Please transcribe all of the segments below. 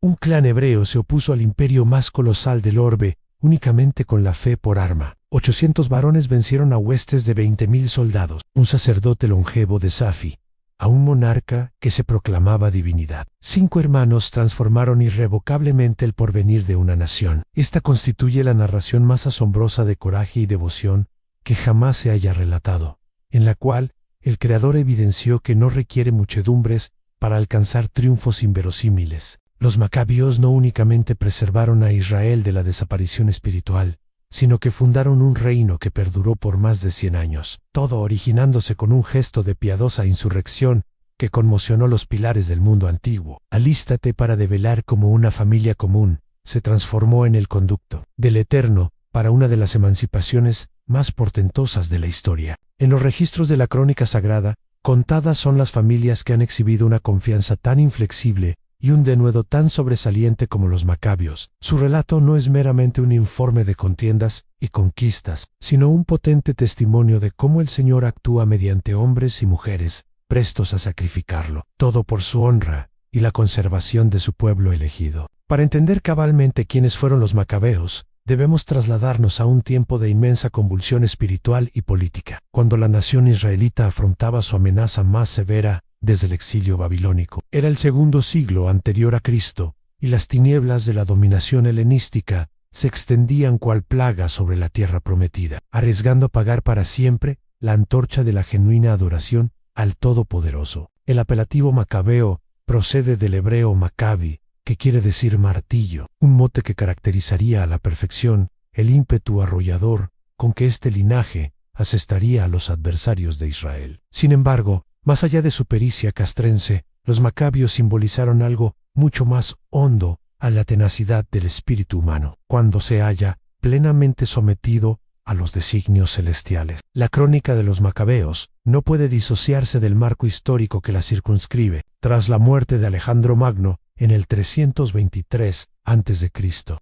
Un clan hebreo se opuso al imperio más colosal del orbe, únicamente con la fe por arma. 800 varones vencieron a huestes de 20.000 soldados, un sacerdote longevo de Safi, a un monarca que se proclamaba divinidad. 5 hermanos transformaron irrevocablemente el porvenir de una nación. Esta constituye la narración más asombrosa de coraje y devoción que jamás se haya relatado, en la cual el Creador evidenció que no requiere muchedumbres para alcanzar triunfos inverosímiles. Los macabios no únicamente preservaron a Israel de la desaparición espiritual, sino que fundaron un reino que perduró por más de 100 años, todo originándose con un gesto de piadosa insurrección que conmocionó los pilares del mundo antiguo. Alístate para develar cómo una familia común se transformó en el conducto del Eterno para una de las emancipaciones más portentosas de la historia. En los registros de la crónica sagrada, contadas son las familias que han exhibido una confianza tan inflexible y un denuedo tan sobresaliente como los macabios. Su relato no es meramente un informe de contiendas y conquistas, sino un potente testimonio de cómo el Señor actúa mediante hombres y mujeres, prestos a sacrificarlo, todo por su honra y la conservación de su pueblo elegido. Para entender cabalmente quiénes fueron los macabeos, debemos trasladarnos a un tiempo de inmensa convulsión espiritual y política, cuando la nación israelita afrontaba su amenaza más severa desde el exilio babilónico. Era el segundo siglo anterior a Cristo, y las tinieblas de la dominación helenística se extendían cual plaga sobre la tierra prometida, arriesgando apagar para siempre la antorcha de la genuina adoración al Todopoderoso. El apelativo macabeo procede del hebreo maccabi, que quiere decir martillo, un mote que caracterizaría a la perfección el ímpetu arrollador con que este linaje asestaría a los adversarios de Israel. Sin embargo, más allá de su pericia castrense, los macabios simbolizaron algo mucho más hondo a la tenacidad del espíritu humano, cuando se halla plenamente sometido a los designios celestiales. La crónica de los macabeos no puede disociarse del marco histórico que la circunscribe. Tras la muerte de Alejandro Magno, en el 323 a.C.,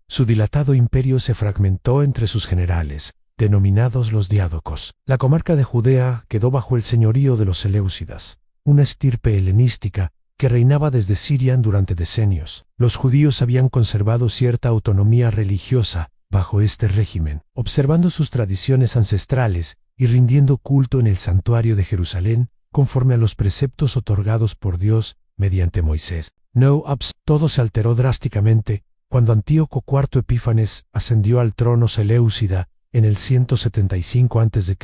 su dilatado imperio se fragmentó entre sus generales, denominados los diádocos. La comarca de Judea quedó bajo el señorío de los seleucidas, una estirpe helenística que reinaba desde Siria durante decenios. Los judíos habían conservado cierta autonomía religiosa bajo este régimen, observando sus tradiciones ancestrales y rindiendo culto en el santuario de Jerusalén conforme a los preceptos otorgados por Dios mediante Moisés. Todo se alteró drásticamente cuando Antíoco IV Epífanes ascendió al trono seleucida en el 175 a.C.,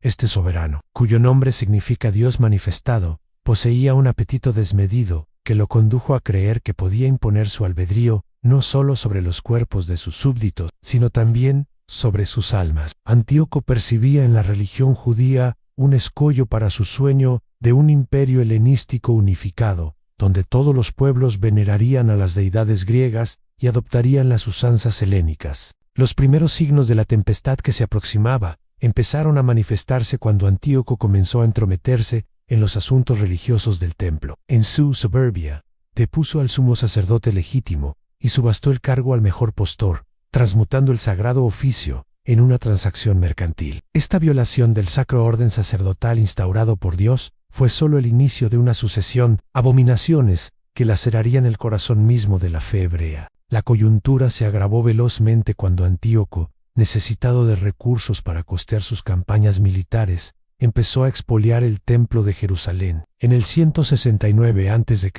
este soberano, cuyo nombre significa Dios manifestado, poseía un apetito desmedido que lo condujo a creer que podía imponer su albedrío no solo sobre los cuerpos de sus súbditos, sino también sobre sus almas. Antíoco percibía en la religión judía un escollo para su sueño de un imperio helenístico unificado, donde todos los pueblos venerarían a las deidades griegas y adoptarían las usanzas helénicas. Los primeros signos de la tempestad que se aproximaba empezaron a manifestarse cuando Antíoco comenzó a entrometerse en los asuntos religiosos del templo. En su soberbia, depuso al sumo sacerdote legítimo y subastó el cargo al mejor postor, transmutando el sagrado oficio en una transacción mercantil. Esta violación del sacro orden sacerdotal instaurado por Dios fue solo el inicio de una sucesión de abominaciones que lacerarían el corazón mismo de la fe hebrea. La coyuntura se agravó velozmente cuando Antíoco, necesitado de recursos para costear sus campañas militares, empezó a expoliar el templo de Jerusalén. En el 169 a.C.,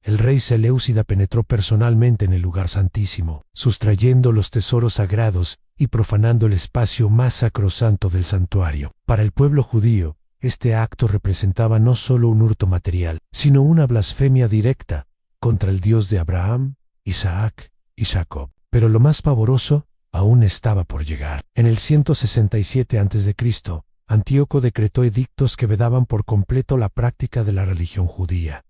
el rey seleucida penetró personalmente en el lugar santísimo, sustrayendo los tesoros sagrados y profanando el espacio más sacrosanto del santuario. Para el pueblo judío, este acto representaba no solo un hurto material, sino una blasfemia directa contra el Dios de Abraham, Isaac y Jacob. Pero lo más pavoroso aún estaba por llegar. En el 167 a.C., Antíoco decretó edictos que vedaban por completo la práctica de la religión judía.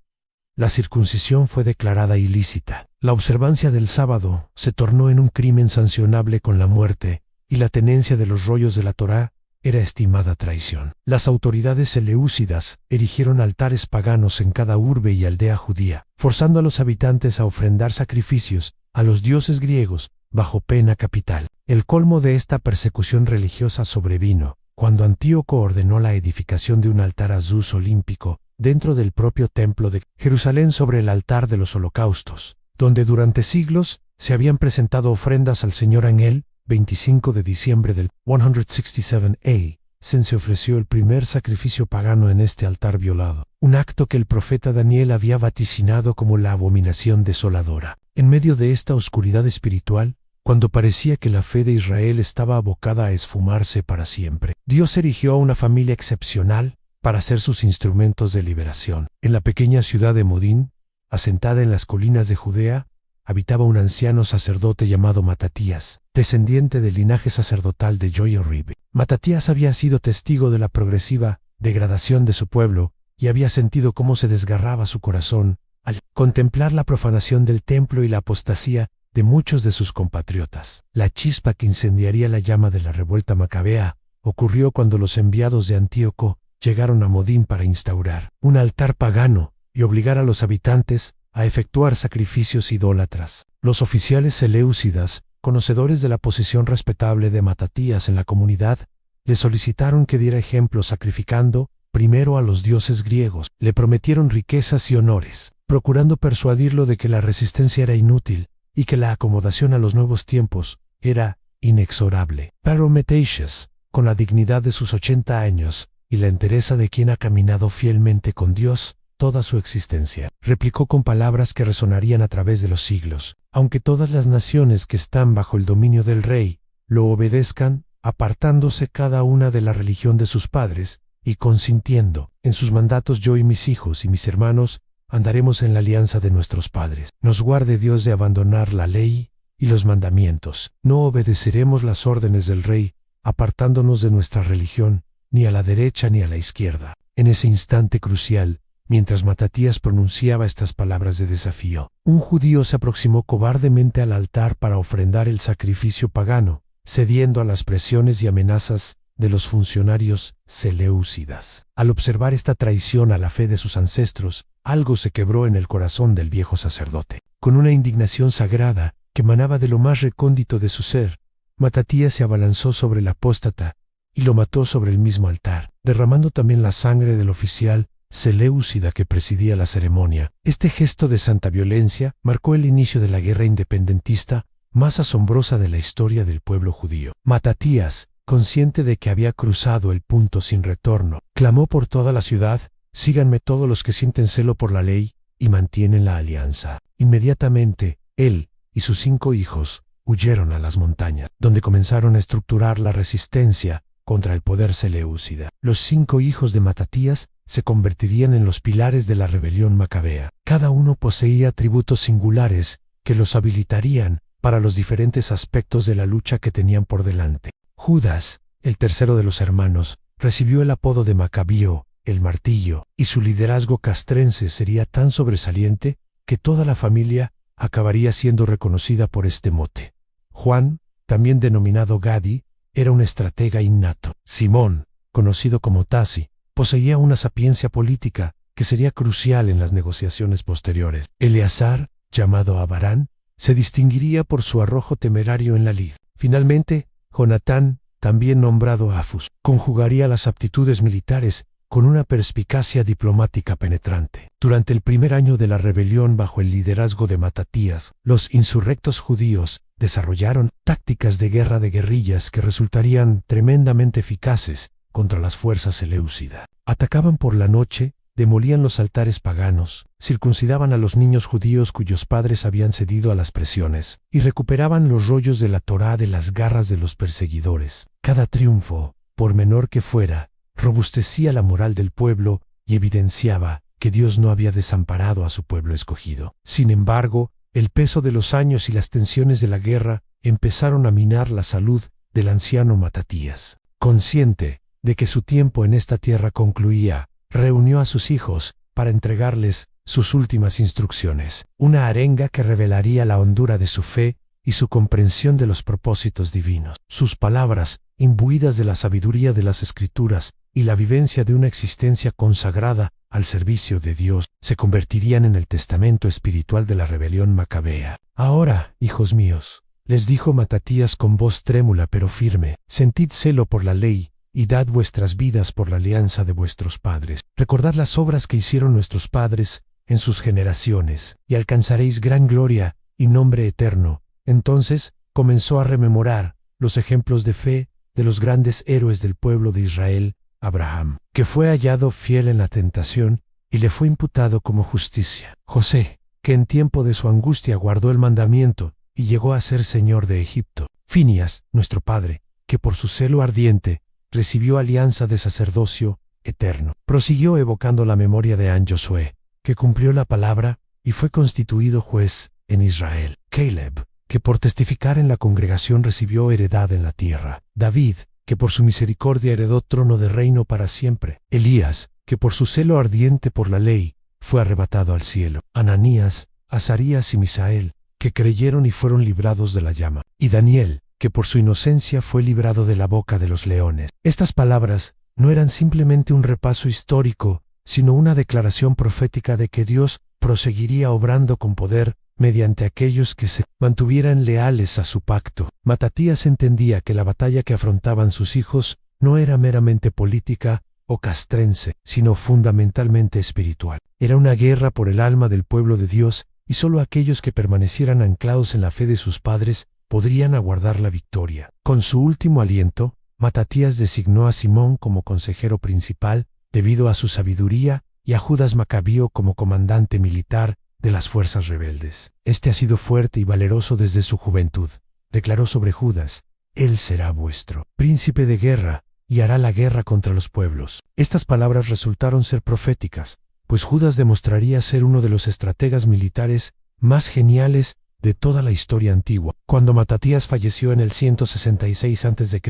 La circuncisión fue declarada ilícita. La observancia del sábado se tornó en un crimen sancionable con la muerte, y la tenencia de los rollos de la Torá era estimada traición. Las autoridades seleucidas erigieron altares paganos en cada urbe y aldea judía, forzando a los habitantes a ofrendar sacrificios a los dioses griegos bajo pena capital. El colmo de esta persecución religiosa sobrevino cuando Antíoco ordenó la edificación de un altar a Zeus olímpico dentro del propio templo de Jerusalén sobre el altar de los holocaustos, donde durante siglos se habían presentado ofrendas al Señor. En el 25 de diciembre del 167 A. Se ofreció el primer sacrificio pagano en este altar violado, un acto que el profeta Daniel había vaticinado como la abominación desoladora. En medio de esta oscuridad espiritual, cuando parecía que la fe de Israel estaba abocada a esfumarse para siempre, Dios erigió a una familia excepcional para ser sus instrumentos de liberación. En la pequeña ciudad de Modín, asentada en las colinas de Judea, habitaba un anciano sacerdote llamado Matatías, descendiente del linaje sacerdotal de Joiarib. Matatías había sido testigo de la progresiva degradación de su pueblo y había sentido cómo se desgarraba su corazón al contemplar la profanación del templo y la apostasía de muchos de sus compatriotas. La chispa que incendiaría la llama de la revuelta macabea ocurrió cuando los enviados de Antíoco llegaron a Modín para instaurar un altar pagano y obligar a los habitantes a efectuar sacrificios idólatras. Los oficiales seleucidas, conocedores de la posición respetable de Matatías en la comunidad, le solicitaron que diera ejemplo sacrificando primero a los dioses griegos. Le prometieron riquezas y honores, procurando persuadirlo de que la resistencia era inútil y que la acomodación a los nuevos tiempos era inexorable. Pero Matatías, con la dignidad de sus 80 años y la entereza de quien ha caminado fielmente con Dios toda su existencia, replicó con palabras que resonarían a través de los siglos: aunque todas las naciones que están bajo el dominio del rey lo obedezcan, apartándose cada una de la religión de sus padres y consintiendo en sus mandatos, yo y mis hijos y mis hermanos andaremos en la alianza de nuestros padres. Nos guarde Dios de abandonar la ley y los mandamientos. No obedeceremos las órdenes del rey, apartándonos de nuestra religión, ni a la derecha ni a la izquierda. En ese instante crucial, mientras Matatías pronunciaba estas palabras de desafío, un judío se aproximó cobardemente al altar para ofrendar el sacrificio pagano, cediendo a las presiones y amenazas de los funcionarios seleucidas. Al observar esta traición a la fe de sus ancestros, algo se quebró en el corazón del viejo sacerdote. Con una indignación sagrada que emanaba de lo más recóndito de su ser, Matatías se abalanzó sobre el apóstata y lo mató sobre el mismo altar, derramando también la sangre del oficial seleucida que presidía la ceremonia. Este gesto de santa violencia marcó el inicio de la guerra independentista más asombrosa de la historia del pueblo judío. Matatías, consciente de que había cruzado el punto sin retorno, clamó por toda la ciudad: síganme todos los que sienten celo por la ley y mantienen la alianza. Inmediatamente, él y sus 5 hijos huyeron a las montañas, donde comenzaron a estructurar la resistencia contra el poder seleucida. Los 5 hijos de Matatías se convertirían en los pilares de la rebelión macabea. Cada uno poseía atributos singulares que los habilitarían para los diferentes aspectos de la lucha que tenían por delante. Judas, el tercero de los hermanos, recibió el apodo de Macabeo, el martillo, y su liderazgo castrense sería tan sobresaliente que toda la familia acabaría siendo reconocida por este mote. Juan, también denominado Gadi, era un estratega innato. Simón, conocido como Tasi, poseía una sapiencia política que sería crucial en las negociaciones posteriores. Eleazar, llamado Abarán, se distinguiría por su arrojo temerario en la lid. Finalmente, Jonatán, también nombrado Afus, conjugaría las aptitudes militares con una perspicacia diplomática penetrante. Durante el primer año de la rebelión bajo el liderazgo de Matatías, los insurrectos judíos desarrollaron tácticas de guerra de guerrillas que resultarían tremendamente eficaces contra las fuerzas seleucidas. Atacaban por la noche, demolían los altares paganos, circuncidaban a los niños judíos cuyos padres habían cedido a las presiones, y recuperaban los rollos de la Torá de las garras de los perseguidores. Cada triunfo, por menor que fuera, robustecía la moral del pueblo y evidenciaba que Dios no había desamparado a su pueblo escogido. Sin embargo, el peso de los años y las tensiones de la guerra empezaron a minar la salud del anciano Matatías. Consciente de que su tiempo en esta tierra concluía, reunió a sus hijos para entregarles sus últimas instrucciones, una arenga que revelaría la hondura de su fe y su comprensión de los propósitos divinos. Sus palabras, imbuidas de la sabiduría de las Escrituras y la vivencia de una existencia consagrada al servicio de Dios, se convertirían en el testamento espiritual de la rebelión macabea. Ahora, hijos míos, les dijo Matatías con voz trémula pero firme, sentid celo por la ley y dad vuestras vidas por la alianza de vuestros padres. Recordad las obras que hicieron nuestros padres en sus generaciones, y alcanzaréis gran gloria y nombre eterno. Entonces comenzó a rememorar los ejemplos de fe de los grandes héroes del pueblo de Israel, Abraham, que fue hallado fiel en la tentación y le fue imputado como justicia. José, que en tiempo de su angustia guardó el mandamiento y llegó a ser señor de Egipto. Finias, nuestro padre, que por su celo ardiente recibió alianza de sacerdocio eterno. Prosiguió evocando la memoria de Josué, que cumplió la palabra y fue constituido juez en Israel. Caleb, que por testificar en la congregación recibió heredad en la tierra. David, que por su misericordia heredó trono de reino para siempre. Elías, que por su celo ardiente por la ley fue arrebatado al cielo. Ananías, Azarías y Misael, que creyeron y fueron librados de la llama. Y Daniel, que por su inocencia fue librado de la boca de los leones. Estas palabras no eran simplemente un repaso histórico, sino una declaración profética de que Dios proseguiría obrando con poder mediante aquellos que se mantuvieran leales a su pacto. Matatías entendía que la batalla que afrontaban sus hijos no era meramente política o castrense, sino fundamentalmente espiritual. Era una guerra por el alma del pueblo de Dios, y solo aquellos que permanecieran anclados en la fe de sus padres podrían aguardar la victoria. Con su último aliento, Matatías designó a Simón como consejero principal, debido a su sabiduría, y a Judas Macabeo como comandante militar de las fuerzas rebeldes. Este ha sido fuerte y valeroso desde su juventud. Declaró sobre Judas: Él será vuestro príncipe de guerra, y hará la guerra contra los pueblos. Estas palabras resultaron ser proféticas, pues Judas demostraría ser uno de los estrategas militares más geniales de toda la historia antigua. Cuando Matatías falleció en el 166 a.C.,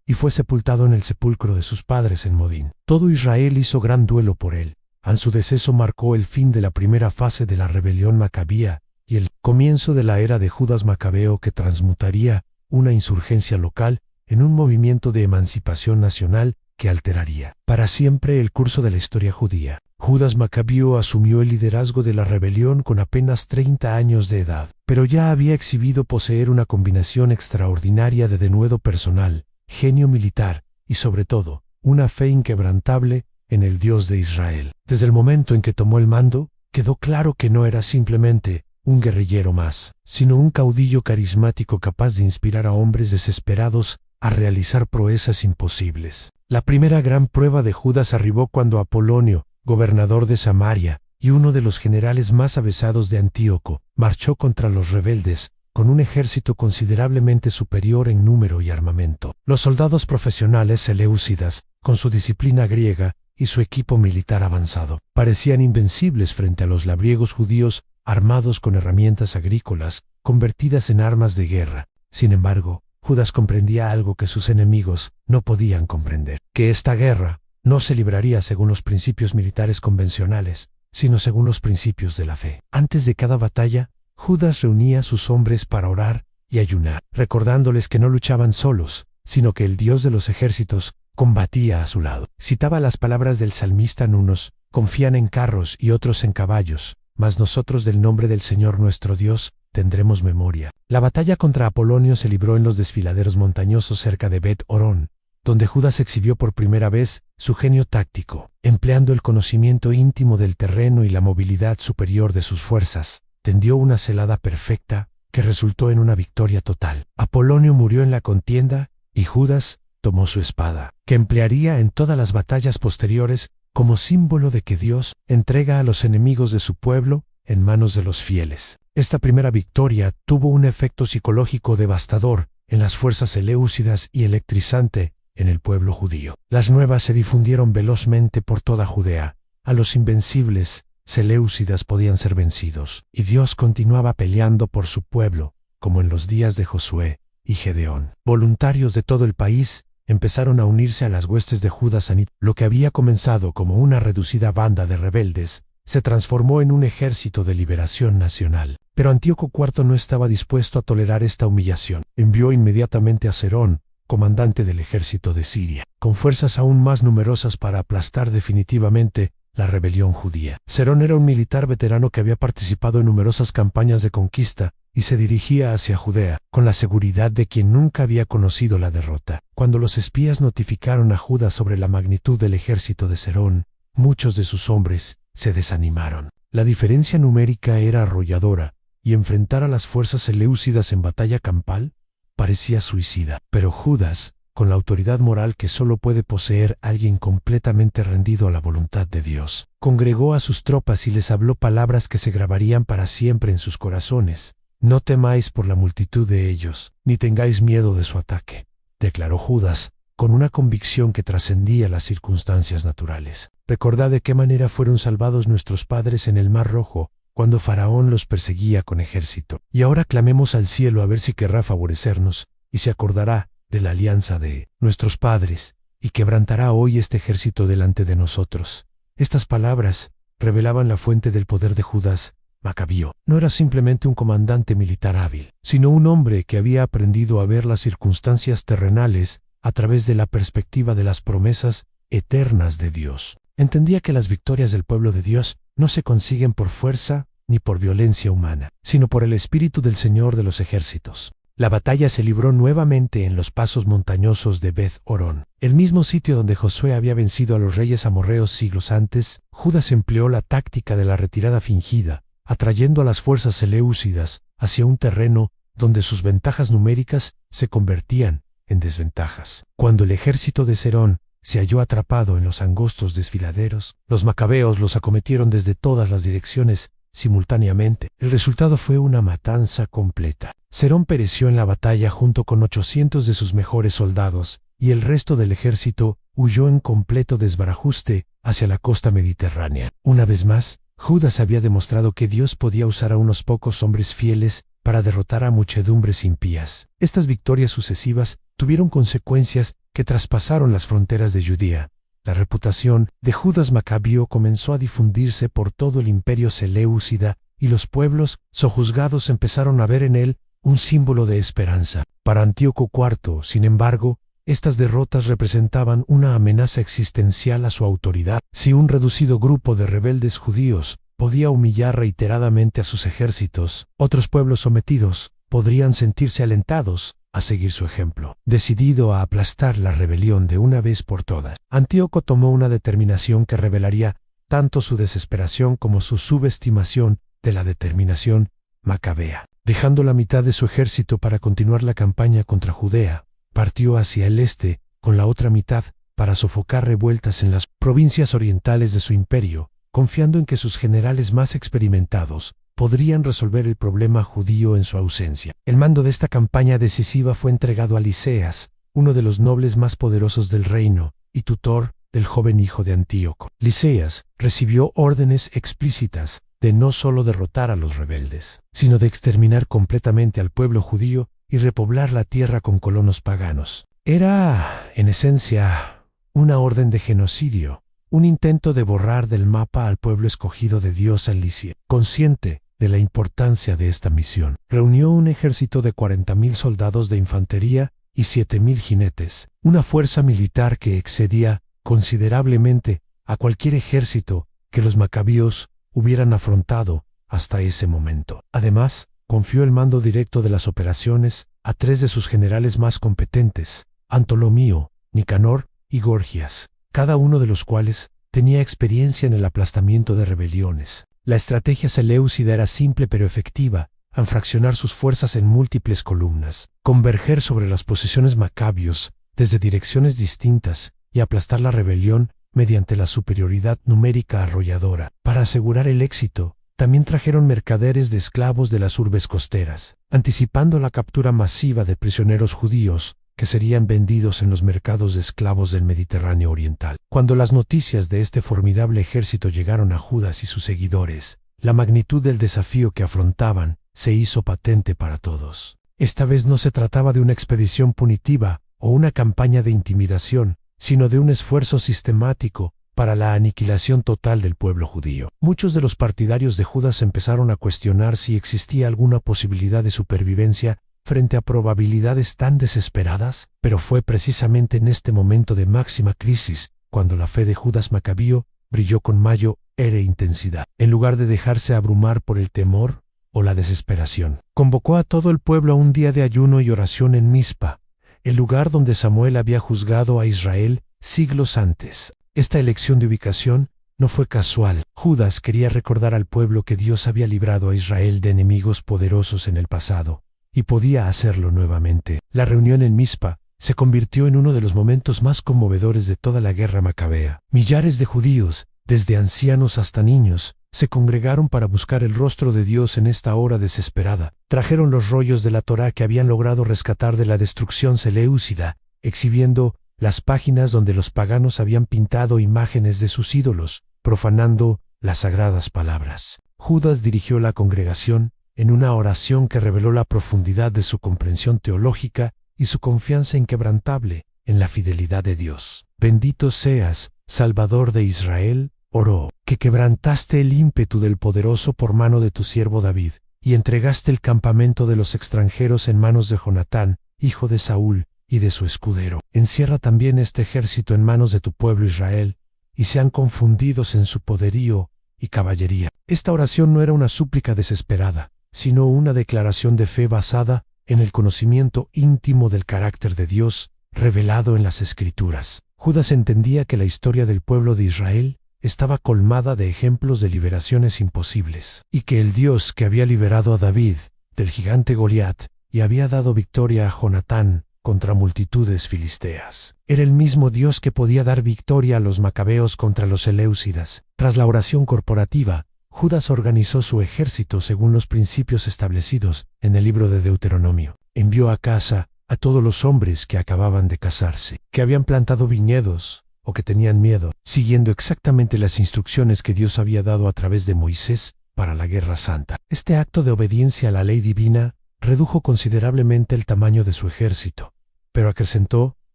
y fue sepultado en el sepulcro de sus padres en Modín, todo Israel hizo gran duelo por él. Su deceso marcó el fin de la primera fase de la rebelión macabea y el comienzo de la era de Judas Macabeo, que transmutaría una insurgencia local en un movimiento de emancipación nacional que alteraría para siempre el curso de la historia judía. Judas Macabeo asumió el liderazgo de la rebelión con apenas 30 años de edad, pero ya había exhibido poseer una combinación extraordinaria de denuedo personal, genio militar y, sobre todo, una fe inquebrantable en el Dios de Israel. Desde el momento en que tomó el mando, quedó claro que no era simplemente un guerrillero más, sino un caudillo carismático capaz de inspirar a hombres desesperados a realizar proezas imposibles. La primera gran prueba de Judas arribó cuando Apolonio, gobernador de Samaria y uno de los generales más avesados de Antíoco, marchó contra los rebeldes con un ejército considerablemente superior en número y armamento. Los soldados profesionales seleucidas, con su disciplina griega y su equipo militar avanzado, parecían invencibles frente a los labriegos judíos armados con herramientas agrícolas convertidas en armas de guerra. Sin embargo, Judas comprendía algo que sus enemigos no podían comprender: que esta guerra no se libraría según los principios militares convencionales, sino según los principios de la fe. Antes de cada batalla, Judas reunía a sus hombres para orar y ayunar, recordándoles que no luchaban solos, sino que el Dios de los ejércitos combatía a su lado. Citaba las palabras del salmista: unos confían en carros y otros en caballos, mas nosotros del nombre del Señor nuestro Dios tendremos memoria. La batalla contra Apolonio se libró en los desfiladeros montañosos cerca de Bet Orón, donde Judas exhibió por primera vez su genio táctico, empleando el conocimiento íntimo del terreno y la movilidad superior de sus fuerzas. Tendió una celada perfecta que resultó en una victoria total. Apolonio murió en la contienda y Judas tomó su espada, que emplearía en todas las batallas posteriores como símbolo de que Dios entrega a los enemigos de su pueblo en manos de los fieles. Esta primera victoria tuvo un efecto psicológico devastador en las fuerzas seleucidas y electrizante en el pueblo judío. Las nuevas se difundieron velozmente por toda Judea. A los invencibles seleucidas podían ser vencidos, y Dios continuaba peleando por su pueblo, como en los días de Josué y Gedeón. Voluntarios de todo el país empezaron a unirse a las huestes de Judas. Lo que había comenzado como una reducida banda de rebeldes se transformó en un ejército de liberación nacional. Pero Antíoco IV no estaba dispuesto a tolerar esta humillación. Envió inmediatamente a Serón, comandante del ejército de Siria, con fuerzas aún más numerosas para aplastar definitivamente la rebelión judía. Serón era un militar veterano que había participado en numerosas campañas de conquista y se dirigía hacia Judea, con la seguridad de quien nunca había conocido la derrota. Cuando los espías notificaron a Judas sobre la magnitud del ejército de Serón, muchos de sus hombres se desanimaron. La diferencia numérica era arrolladora, y enfrentar a las fuerzas seleucidas en batalla campal parecía suicida. Pero Judas, con la autoridad moral que solo puede poseer alguien completamente rendido a la voluntad de Dios, congregó a sus tropas y les habló palabras que se grabarían para siempre en sus corazones. «No temáis por la multitud de ellos, ni tengáis miedo de su ataque», declaró Judas, con una convicción que trascendía las circunstancias naturales. «Recordad de qué manera fueron salvados nuestros padres en el Mar Rojo, cuando Faraón los perseguía con ejército. Y ahora clamemos al cielo a ver si querrá favorecernos, y se acordará de la alianza de nuestros padres, y quebrantará hoy este ejército delante de nosotros». Estas palabras revelaban la fuente del poder de Judas Macabeo. No era simplemente un comandante militar hábil, sino un hombre que había aprendido a ver las circunstancias terrenales a través de la perspectiva de las promesas eternas de Dios. Entendía que las victorias del pueblo de Dios no se consiguen por fuerza ni por violencia humana, sino por el Espíritu del Señor de los ejércitos. La batalla se libró nuevamente en los pasos montañosos de Beth-Orón, el mismo sitio donde Josué había vencido a los reyes amorreos siglos antes. Judas empleó la táctica de la retirada fingida, atrayendo a las fuerzas seleucidas hacia un terreno donde sus ventajas numéricas se convertían en desventajas. Cuando el ejército de Serón se halló atrapado en los angostos desfiladeros, los macabeos los acometieron desde todas las direcciones simultáneamente. El resultado fue una matanza completa. Serón pereció en la batalla junto con 800 de sus mejores soldados, y el resto del ejército huyó en completo desbarajuste hacia la costa mediterránea. Una vez más, Judas había demostrado que Dios podía usar a unos pocos hombres fieles para derrotar a muchedumbres impías. Estas victorias sucesivas tuvieron consecuencias que traspasaron las fronteras de Judea. La reputación de Judas Macabeo comenzó a difundirse por todo el imperio seleucida, y los pueblos sojuzgados empezaron a ver en él un símbolo de esperanza. Para Antíoco IV, sin embargo, estas derrotas representaban una amenaza existencial a su autoridad. Si un reducido grupo de rebeldes judíos podía humillar reiteradamente a sus ejércitos, otros pueblos sometidos podrían sentirse alentados a seguir su ejemplo. Decidido a aplastar la rebelión de una vez por todas, Antíoco tomó una determinación que revelaría tanto su desesperación como su subestimación de la determinación macabea. Dejando la mitad de su ejército para continuar la campaña contra Judea, partió hacia el este con la otra mitad para sofocar revueltas en las provincias orientales de su imperio, confiando en que sus generales más experimentados podrían resolver el problema judío en su ausencia. El mando de esta campaña decisiva fue entregado a Liceas, uno de los nobles más poderosos del reino y tutor del joven hijo de Antíoco. Liceas recibió órdenes explícitas de no solo derrotar a los rebeldes, sino de exterminar completamente al pueblo judío y repoblar la tierra con colonos paganos. Era, en esencia, una orden de genocidio, un intento de borrar del mapa al pueblo escogido de Dios en Licia. Consciente de la importancia de esta misión, reunió un ejército de 40,000 soldados de infantería y 7,000 jinetes, una fuerza militar que excedía considerablemente a cualquier ejército que los macabeos hubieran afrontado hasta ese momento. Además, confió el mando directo de las operaciones a 3 de sus generales más competentes, Antolomío, Nicanor y Gorgias, cada uno de los cuales tenía experiencia en el aplastamiento de rebeliones. La estrategia seleucida era simple pero efectiva, al fraccionar sus fuerzas en múltiples columnas, converger sobre las posiciones macabios desde direcciones distintas y aplastar la rebelión mediante la superioridad numérica arrolladora. Para asegurar el éxito, también trajeron mercaderes de esclavos de las urbes costeras, anticipando la captura masiva de prisioneros judíos que serían vendidos en los mercados de esclavos del Mediterráneo oriental. Cuando las noticias de este formidable ejército llegaron a Judas y sus seguidores, la magnitud del desafío que afrontaban se hizo patente para todos. Esta vez no se trataba de una expedición punitiva o una campaña de intimidación, sino de un esfuerzo sistemático para la aniquilación total del pueblo judío. Muchos de los partidarios de Judas empezaron a cuestionar si existía alguna posibilidad de supervivencia frente a probabilidades tan desesperadas, pero fue precisamente en este momento de máxima crisis cuando la fe de Judas Macabeo brilló con mayor intensidad. En lugar de dejarse abrumar por el temor o la desesperación, convocó a todo el pueblo a un día de ayuno y oración en Mizpa, el lugar donde Samuel había juzgado a Israel siglos antes. Esta elección de ubicación no fue casual. Judas quería recordar al pueblo que Dios había librado a Israel de enemigos poderosos en el pasado, y podía hacerlo nuevamente. La reunión en Mizpa se convirtió en uno de los momentos más conmovedores de toda la guerra macabea. Millares de judíos, desde ancianos hasta niños, se congregaron para buscar el rostro de Dios en esta hora desesperada. Trajeron los rollos de la Torá que habían logrado rescatar de la destrucción seleucida, exhibiendo las páginas donde los paganos habían pintado imágenes de sus ídolos, profanando las sagradas palabras. Judas dirigió la congregación en una oración que reveló la profundidad de su comprensión teológica y su confianza inquebrantable en la fidelidad de Dios. Bendito seas, Salvador de Israel, oró, que quebrantaste el ímpetu del poderoso por mano de tu siervo David, y entregaste el campamento de los extranjeros en manos de Jonatán, hijo de Saúl, y de su escudero. Encierra también este ejército en manos de tu pueblo Israel, y sean confundidos en su poderío y caballería. Esta oración no era una súplica desesperada, sino una declaración de fe basada en el conocimiento íntimo del carácter de Dios, revelado en las Escrituras. Judas entendía que la historia del pueblo de Israel estaba colmada de ejemplos de liberaciones imposibles, y que el Dios que había liberado a David del gigante Goliat y había dado victoria a Jonatán contra multitudes filisteas, era el mismo Dios que podía dar victoria a los macabeos contra los seleucidas. Tras la oración corporativa, Judas organizó su ejército según los principios establecidos en el libro de Deuteronomio. Envió a casa a todos los hombres que acababan de casarse, que habían plantado viñedos o que tenían miedo, siguiendo exactamente las instrucciones que Dios había dado a través de Moisés para la Guerra Santa. Este acto de obediencia a la ley divina redujo considerablemente el tamaño de su ejército, pero acrecentó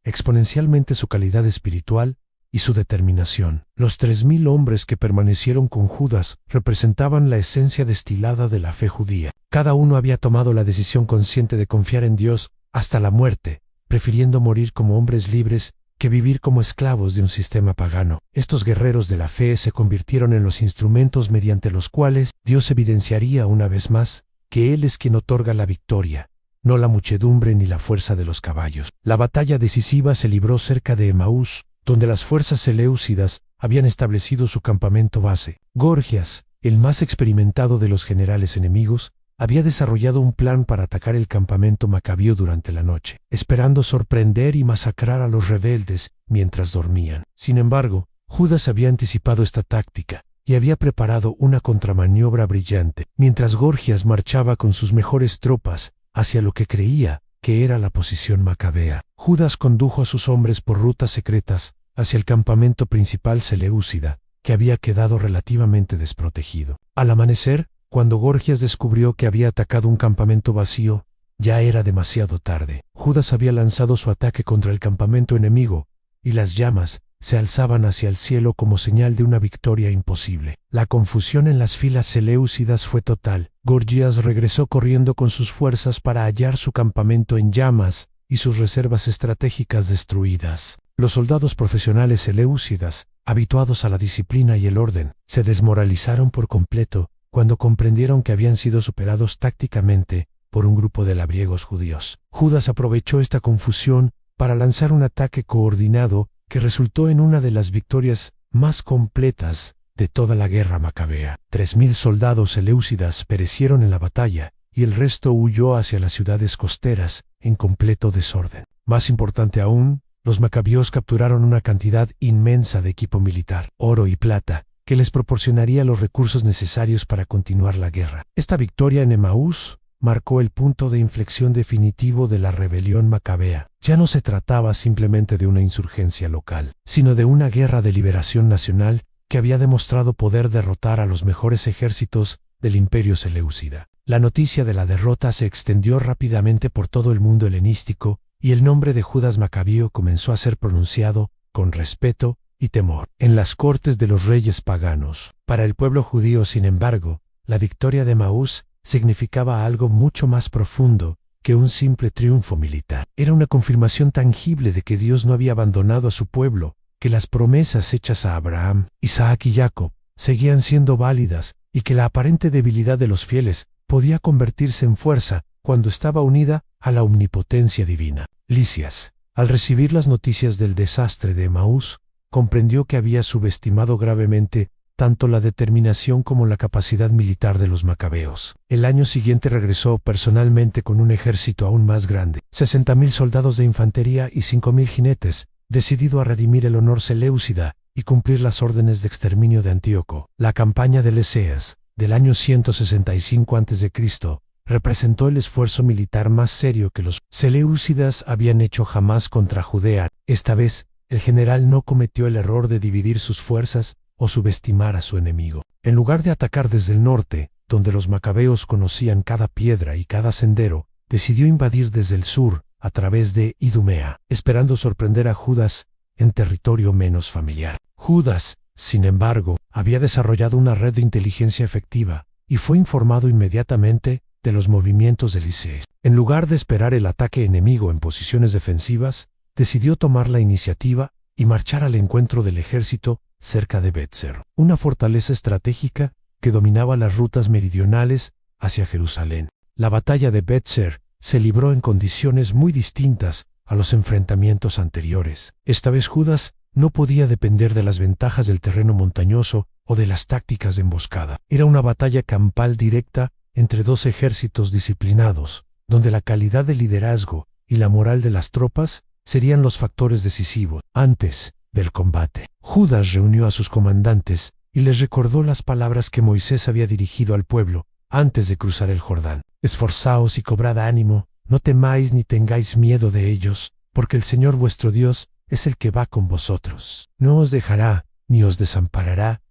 exponencialmente su calidad espiritual y su determinación. Los 3,000 hombres que permanecieron con Judas representaban la esencia destilada de la fe judía. Cada uno había tomado la decisión consciente de confiar en Dios hasta la muerte, prefiriendo morir como hombres libres que vivir como esclavos de un sistema pagano. Estos guerreros de la fe se convirtieron en los instrumentos mediante los cuales Dios evidenciaría una vez más que Él es quien otorga la victoria, no la muchedumbre ni la fuerza de los caballos. La batalla decisiva se libró cerca de Emaús, donde las fuerzas seleucidas habían establecido su campamento base. Gorgias, el más experimentado de los generales enemigos, había desarrollado un plan para atacar el campamento macabeo durante la noche, esperando sorprender y masacrar a los rebeldes mientras dormían. Sin embargo, Judas había anticipado esta táctica y había preparado una contramaniobra brillante, mientras Gorgias marchaba con sus mejores tropas hacia lo que creía que era la posición macabea. Judas condujo a sus hombres por rutas secretas hacia el campamento principal seleucida, que había quedado relativamente desprotegido. Al amanecer, cuando Gorgias descubrió que había atacado un campamento vacío, ya era demasiado tarde. Judas había lanzado su ataque contra el campamento enemigo, y las llamas se alzaban hacia el cielo como señal de una victoria imposible. La confusión en las filas seleucidas fue total. Gorgias regresó corriendo con sus fuerzas para hallar su campamento en llamas y sus reservas estratégicas destruidas. Los soldados profesionales seleucidas, habituados a la disciplina y el orden, se desmoralizaron por completo cuando comprendieron que habían sido superados tácticamente por un grupo de labriegos judíos. Judas aprovechó esta confusión para lanzar un ataque coordinado que resultó en una de las victorias más completas de toda la guerra macabea. 3,000 soldados seleucidas perecieron en la batalla y el resto huyó hacia las ciudades costeras en completo desorden. Más importante aún, los macabeos capturaron una cantidad inmensa de equipo militar, oro y plata, que les proporcionaría los recursos necesarios para continuar la guerra. Esta victoria en Emaús marcó el punto de inflexión definitivo de la rebelión macabea. Ya no se trataba simplemente de una insurgencia local, sino de una guerra de liberación nacional que había demostrado poder derrotar a los mejores ejércitos del imperio seleucida. La noticia de la derrota se extendió rápidamente por todo el mundo helenístico y el nombre de Judas Macabeo comenzó a ser pronunciado con respeto y temor en las cortes de los reyes paganos. Para el pueblo judío, sin embargo, la victoria de Emaús significaba algo mucho más profundo que un simple triunfo militar. Era una confirmación tangible de que Dios no había abandonado a su pueblo, que las promesas hechas a Abraham, Isaac y Jacob seguían siendo válidas y que la aparente debilidad de los fieles podía convertirse en fuerza cuando estaba unida a la omnipotencia divina. Lisias, al recibir las noticias del desastre de Emaús, comprendió que había subestimado gravemente tanto la determinación como la capacidad militar de los macabeos. El año siguiente regresó personalmente con un ejército aún más grande, 60.000 soldados de infantería y 5.000 jinetes, decidido a redimir el honor seleucida y cumplir las órdenes de exterminio de Antíoco. La campaña de Leseas, del año 165 a.C., representó el esfuerzo militar más serio que los seleucidas habían hecho jamás contra Judea. Esta vez, el general no cometió el error de dividir sus fuerzas o subestimar a su enemigo. En lugar de atacar desde el norte, donde los macabeos conocían cada piedra y cada sendero, decidió invadir desde el sur, a través de Idumea, esperando sorprender a Judas en territorio menos familiar. Judas, sin embargo, había desarrollado una red de inteligencia efectiva y fue informado inmediatamente de los movimientos de Liceas. En lugar de esperar el ataque enemigo en posiciones defensivas, decidió tomar la iniciativa y marchar al encuentro del ejército cerca de Betzer, una fortaleza estratégica que dominaba las rutas meridionales hacia Jerusalén. La batalla de Betzer se libró en condiciones muy distintas a los enfrentamientos anteriores. Esta vez Judas no podía depender de las ventajas del terreno montañoso o de las tácticas de emboscada. Era una batalla campal directa entre dos ejércitos disciplinados, donde la calidad de liderazgo y la moral de las tropas serían los factores decisivos. Antes del combate, Judas reunió a sus comandantes y les recordó las palabras que Moisés había dirigido al pueblo antes de cruzar el Jordán. Esforzaos y cobrad ánimo, no temáis ni tengáis miedo de ellos, porque el Señor vuestro Dios es el que va con vosotros. No os dejará ni os desamparará.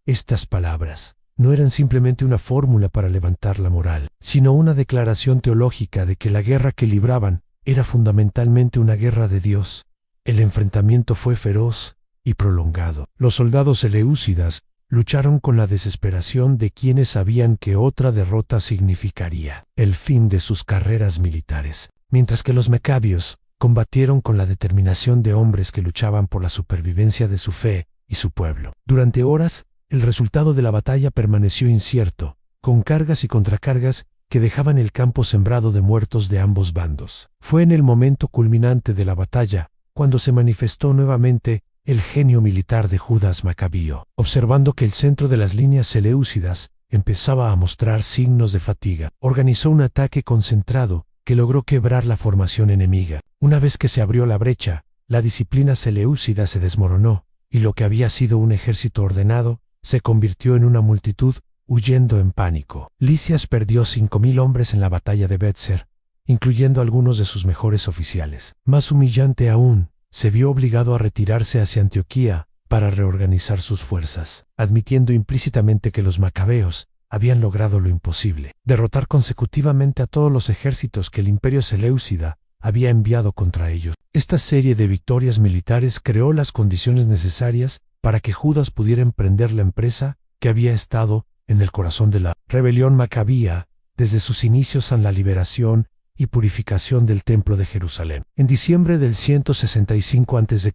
Estas palabras no eran simplemente una fórmula para levantar la moral, sino una declaración teológica de que la guerra que libraban era fundamentalmente una guerra de Dios. El enfrentamiento fue feroz y prolongado. Los soldados seleucidas lucharon con la desesperación de quienes sabían que otra derrota significaría el fin de sus carreras militares, mientras que los macabios combatieron con la determinación de hombres que luchaban por la supervivencia de su fe y su pueblo. Durante horas, el resultado de la batalla permaneció incierto, con cargas y contracargas que dejaban el campo sembrado de muertos de ambos bandos. Fue en el momento culminante de la batalla cuando se manifestó nuevamente el genio militar de Judas Macabeo. Observando que el centro de las líneas seleucidas empezaba a mostrar signos de fatiga, organizó un ataque concentrado que logró quebrar la formación enemiga. Una vez que se abrió la brecha, la disciplina seleucida se desmoronó, y lo que había sido un ejército ordenado se convirtió en una multitud huyendo en pánico. Lisias perdió 5.000 hombres en la batalla de Betzer, incluyendo algunos de sus mejores oficiales. Más humillante aún, se vio obligado a retirarse hacia Antioquía para reorganizar sus fuerzas, admitiendo implícitamente que los macabeos habían logrado lo imposible: derrotar consecutivamente a todos los ejércitos que el imperio seleucida había enviado contra ellos. Esta serie de victorias militares creó las condiciones necesarias para que Judas pudiera emprender la empresa que había estado en el corazón de la rebelión macabea desde sus inicios en la liberación y purificación del templo de Jerusalén. En diciembre del 165 a.C.,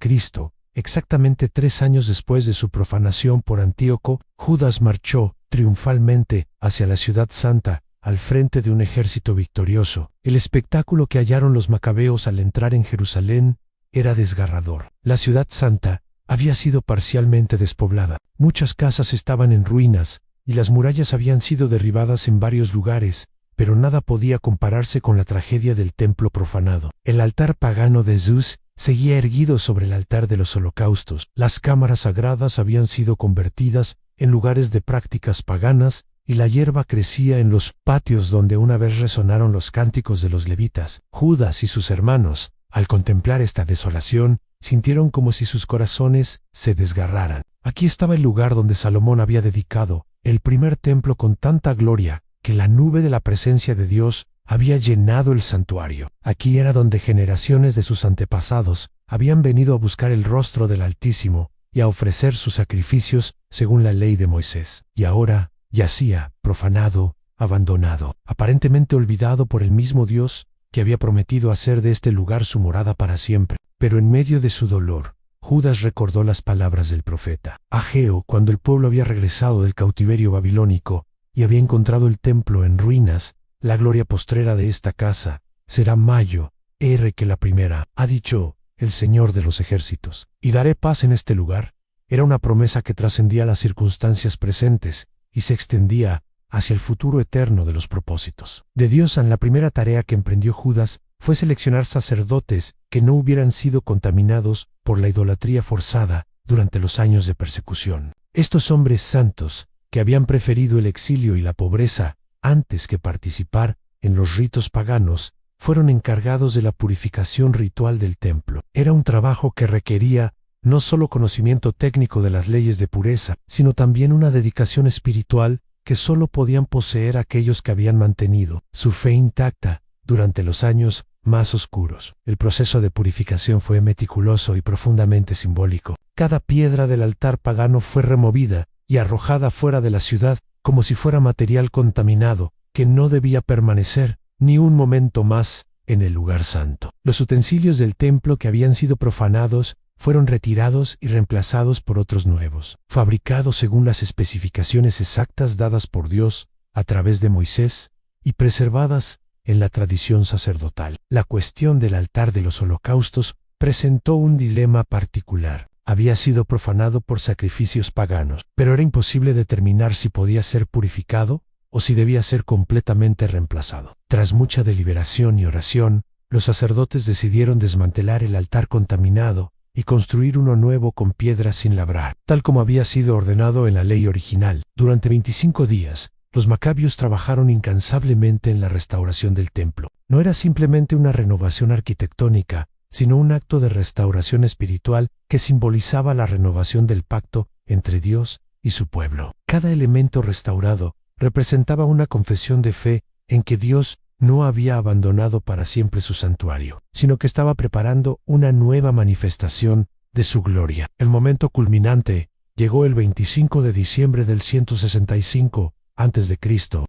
exactamente 3 años después de su profanación por Antíoco, Judas marchó triunfalmente hacia la ciudad santa al frente de un ejército victorioso. El espectáculo que hallaron los macabeos al entrar en Jerusalén era desgarrador. La ciudad santa había sido parcialmente despoblada. Muchas casas estaban en ruinas y las murallas habían sido derribadas en varios lugares, pero nada podía compararse con la tragedia del templo profanado. El altar pagano de Zeus seguía erguido sobre el altar de los holocaustos. Las cámaras sagradas habían sido convertidas en lugares de prácticas paganas y la hierba crecía en los patios donde una vez resonaron los cánticos de los levitas. Judas y sus hermanos, al contemplar esta desolación, sintieron como si sus corazones se desgarraran. Aquí estaba el lugar donde Salomón había dedicado el primer templo con tanta gloria que la nube de la presencia de Dios había llenado el santuario. Aquí era donde generaciones de sus antepasados habían venido a buscar el rostro del Altísimo y a ofrecer sus sacrificios según la ley de Moisés. Y ahora yacía, profanado, abandonado, aparentemente olvidado por el mismo Dios que había prometido hacer de este lugar su morada para siempre. Pero en medio de su dolor, Judas recordó las palabras del profeta Ageo cuando el pueblo había regresado del cautiverio babilónico y había encontrado el templo en ruinas. La gloria postrera de esta casa será mayor que la primera. Ha dicho el Señor de los ejércitos. Y daré paz en este lugar. Era una promesa que trascendía las circunstancias presentes y se extendía hacia el futuro eterno de los propósitos de Dios. La primera tarea que emprendió Judas fue seleccionar sacerdotes que no hubieran sido contaminados por la idolatría forzada durante los años de persecución. Estos hombres santos, que habían preferido el exilio y la pobreza antes que participar en los ritos paganos, fueron encargados de la purificación ritual del templo. Era un trabajo que requería no solo conocimiento técnico de las leyes de pureza, sino también una dedicación espiritual que solo podían poseer aquellos que habían mantenido su fe intacta durante los años más oscuros. El proceso de purificación fue meticuloso y profundamente simbólico. Cada piedra del altar pagano fue removida y arrojada fuera de la ciudad como si fuera material contaminado que no debía permanecer ni un momento más en el lugar santo. Los utensilios del templo que habían sido profanados fueron retirados y reemplazados por otros nuevos, fabricados según las especificaciones exactas dadas por Dios a través de Moisés y preservadas en la tradición sacerdotal. La cuestión del altar de los holocaustos presentó un dilema particular. Había sido profanado por sacrificios paganos, pero era imposible determinar si podía ser purificado o si debía ser completamente reemplazado. Tras mucha deliberación y oración, los sacerdotes decidieron desmantelar el altar contaminado y construir uno nuevo con piedras sin labrar, tal como había sido ordenado en la ley original. Durante 25 días, los macabios trabajaron incansablemente en la restauración del templo. No era simplemente una renovación arquitectónica, sino un acto de restauración espiritual que simbolizaba la renovación del pacto entre Dios y su pueblo. Cada elemento restaurado representaba una confesión de fe en que Dios no había abandonado para siempre su santuario, sino que estaba preparando una nueva manifestación de su gloria. El momento culminante llegó el 25 de diciembre del 165 a.C.,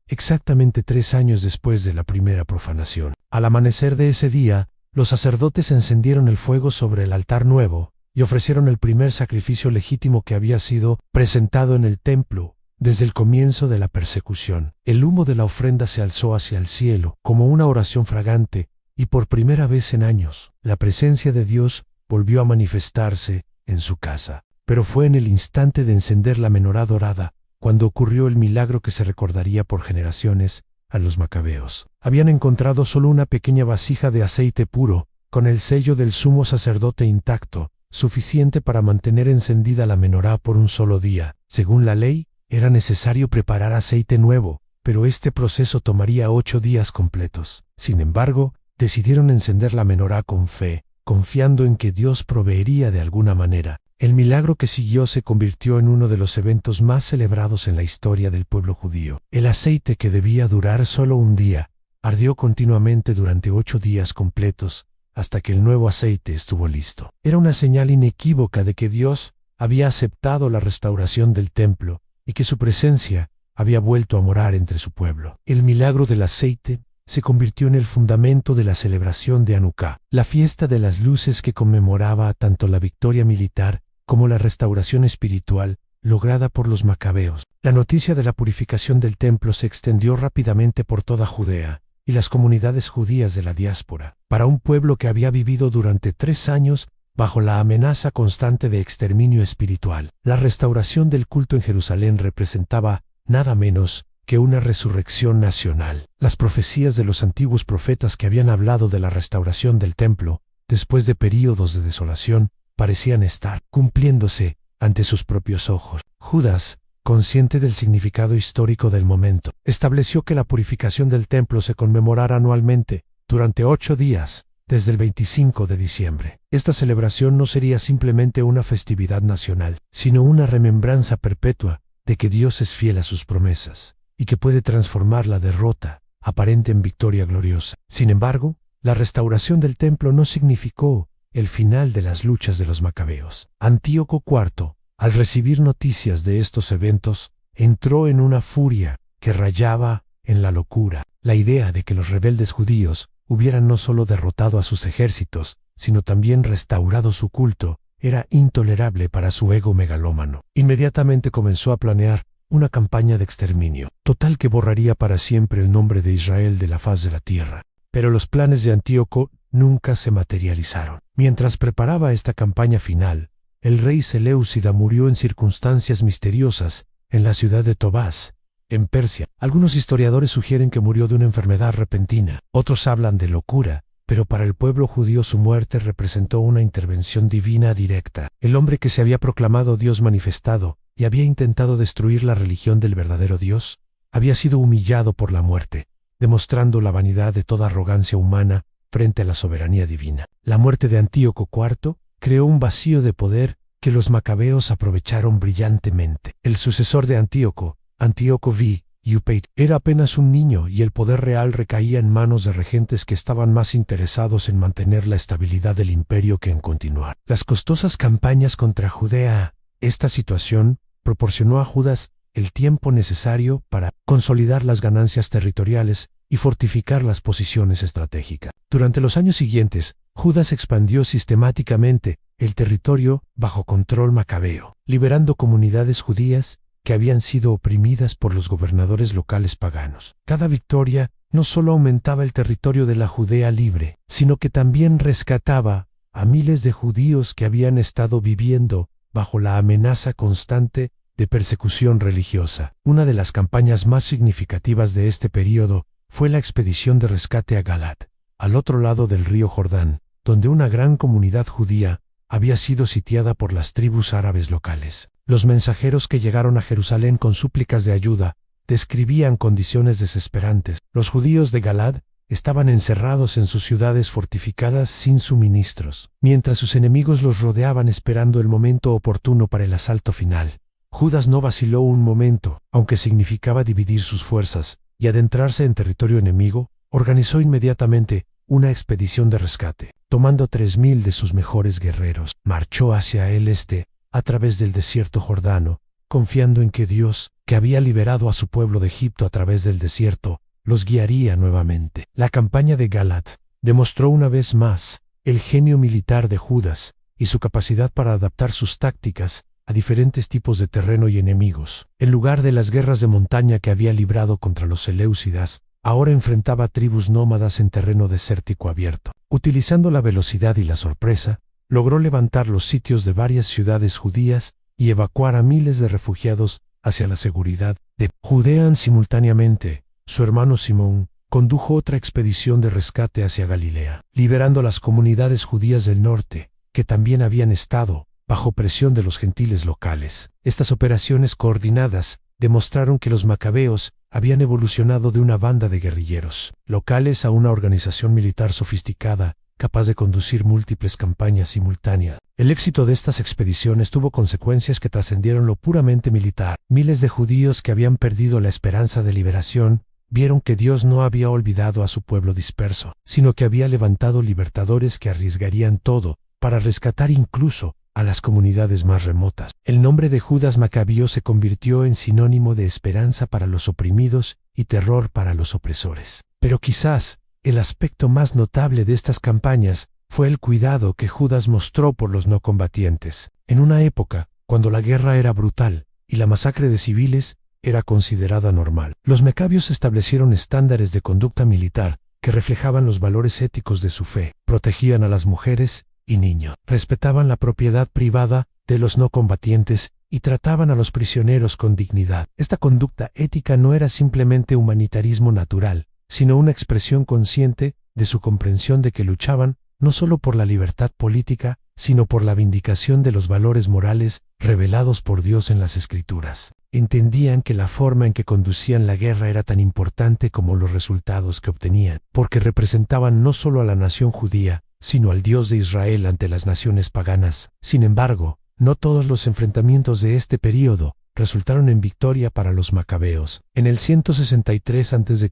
exactamente 3 años después de la primera profanación. Al amanecer de ese día, los sacerdotes encendieron el fuego sobre el altar nuevo y ofrecieron el primer sacrificio legítimo que había sido presentado en el templo desde el comienzo de la persecución. El humo de la ofrenda se alzó hacia el cielo como una oración fragante y por primera vez en años, la presencia de Dios volvió a manifestarse en su casa. Pero fue en el instante de encender la menorá dorada cuando ocurrió el milagro que se recordaría por generaciones a los macabeos. Habían encontrado solo una pequeña vasija de aceite puro, con el sello del sumo sacerdote intacto, suficiente para mantener encendida la menorá por un solo día. Según la ley, era necesario preparar aceite nuevo, pero este proceso tomaría 8 días completos. Sin embargo, decidieron encender la menorá con fe, confiando en que Dios proveería de alguna manera. El milagro que siguió se convirtió en uno de los eventos más celebrados en la historia del pueblo judío. El aceite, que debía durar solo un día, ardió continuamente durante 8 días completos, hasta que el nuevo aceite estuvo listo. Era una señal inequívoca de que Dios había aceptado la restauración del templo y que su presencia había vuelto a morar entre su pueblo. El milagro del aceite se convirtió en el fundamento de la celebración de Hanukkah, la fiesta de las luces que conmemoraba tanto la victoria militar como la restauración espiritual lograda por los macabeos. La noticia de la purificación del templo se extendió rápidamente por toda Judea y las comunidades judías de la diáspora. Para un pueblo que había vivido durante 3 años bajo la amenaza constante de exterminio espiritual, la restauración del culto en Jerusalén representaba nada menos que una resurrección nacional. Las profecías de los antiguos profetas que habían hablado de la restauración del templo, después de períodos de desolación, parecían estar cumpliéndose ante sus propios ojos. Judas, consciente del significado histórico del momento, estableció que la purificación del templo se conmemorara anualmente, durante 8 días, desde el 25 de diciembre. Esta celebración no sería simplemente una festividad nacional, sino una remembranza perpetua de que Dios es fiel a sus promesas y que puede transformar la derrota aparente en victoria gloriosa. Sin embargo, la restauración del templo no significó el final de las luchas de los macabeos. Antíoco IV, al recibir noticias de estos eventos, entró en una furia que rayaba en la locura. La idea de que los rebeldes judíos hubieran no solo derrotado a sus ejércitos, sino también restaurado su culto, era intolerable para su ego megalómano. Inmediatamente comenzó a planear una campaña de exterminio, total que borraría para siempre el nombre de Israel de la faz de la tierra. Pero los planes de Antíoco nunca se materializaron. Mientras preparaba esta campaña final, el rey Seleucida murió en circunstancias misteriosas en la ciudad de Tobás, en Persia. Algunos historiadores sugieren que murió de una enfermedad repentina, otros hablan de locura, pero para el pueblo judío su muerte representó una intervención divina directa. El hombre que se había proclamado Dios manifestado y había intentado destruir la religión del verdadero Dios, había sido humillado por la muerte, demostrando la vanidad de toda arrogancia humana frente a la soberanía divina. La muerte de Antíoco IV creó un vacío de poder que los macabeos aprovecharon brillantemente. El sucesor de Antíoco, Antíoco V. Upeit, era apenas un niño y el poder real recaía en manos de regentes que estaban más interesados en mantener la estabilidad del imperio que en continuar. Las costosas campañas contra Judea. Esta situación proporcionó a Judas el tiempo necesario para consolidar las ganancias territoriales y fortificar las posiciones estratégicas. Durante los años siguientes, Judas expandió sistemáticamente el territorio bajo control macabeo, liberando comunidades judías que habían sido oprimidas por los gobernadores locales paganos. Cada victoria no solo aumentaba el territorio de la Judea libre, sino que también rescataba a miles de judíos que habían estado viviendo bajo la amenaza constante de persecución religiosa. Una de las campañas más significativas de este período fue la expedición de rescate a Galat, al otro lado del río Jordán, donde una gran comunidad judía había sido sitiada por las tribus árabes locales. Los mensajeros que llegaron a Jerusalén con súplicas de ayuda describían condiciones desesperantes. Los judíos de Galad estaban encerrados en sus ciudades fortificadas sin suministros, mientras sus enemigos los rodeaban esperando el momento oportuno para el asalto final. Judas no vaciló un momento, aunque significaba dividir sus fuerzas y adentrarse en territorio enemigo, organizó inmediatamente una expedición de rescate. Tomando 3.000 de sus mejores guerreros, marchó hacia el este, a través del desierto jordano, confiando en que Dios, que había liberado a su pueblo de Egipto a través del desierto, los guiaría nuevamente. La campaña de Galat demostró una vez más el genio militar de Judas y su capacidad para adaptar sus tácticas a diferentes tipos de terreno y enemigos. En lugar de las guerras de montaña que había librado contra los seleucidas, ahora enfrentaba tribus nómadas en terreno desértico abierto. Utilizando la velocidad y la sorpresa, logró levantar los sitios de varias ciudades judías y evacuar a miles de refugiados hacia la seguridad de Judea. Simultáneamente, su hermano Simón condujo otra expedición de rescate hacia Galilea, liberando las comunidades judías del norte, que también habían estado bajo presión de los gentiles locales. Estas operaciones coordinadas demostraron que los macabeos habían evolucionado de una banda de guerrilleros locales a una organización militar sofisticada, capaz de conducir múltiples campañas simultáneas. El éxito de estas expediciones tuvo consecuencias que trascendieron lo puramente militar. Miles de judíos que habían perdido la esperanza de liberación vieron que Dios no había olvidado a su pueblo disperso, sino que había levantado libertadores que arriesgarían todo para rescatar incluso a las comunidades más remotas. El nombre de Judas Macabeo se convirtió en sinónimo de esperanza para los oprimidos y terror para los opresores. Pero quizás el aspecto más notable de estas campañas fue el cuidado que Judas mostró por los no combatientes. En una época cuando la guerra era brutal y la masacre de civiles era considerada normal, los macabeos establecieron estándares de conducta militar que reflejaban los valores éticos de su fe, protegían a las mujeres y niños, respetaban la propiedad privada de los no combatientes y trataban a los prisioneros con dignidad. Esta conducta ética no era simplemente humanitarismo natural, sino una expresión consciente de su comprensión de que luchaban no solo por la libertad política, sino por la vindicación de los valores morales revelados por Dios en las Escrituras. Entendían que la forma en que conducían la guerra era tan importante como los resultados que obtenían, porque representaban no solo a la nación judía, sino al Dios de Israel ante las naciones paganas. Sin embargo, no todos los enfrentamientos de este período resultaron en victoria para los macabeos. En el 163 a.C.,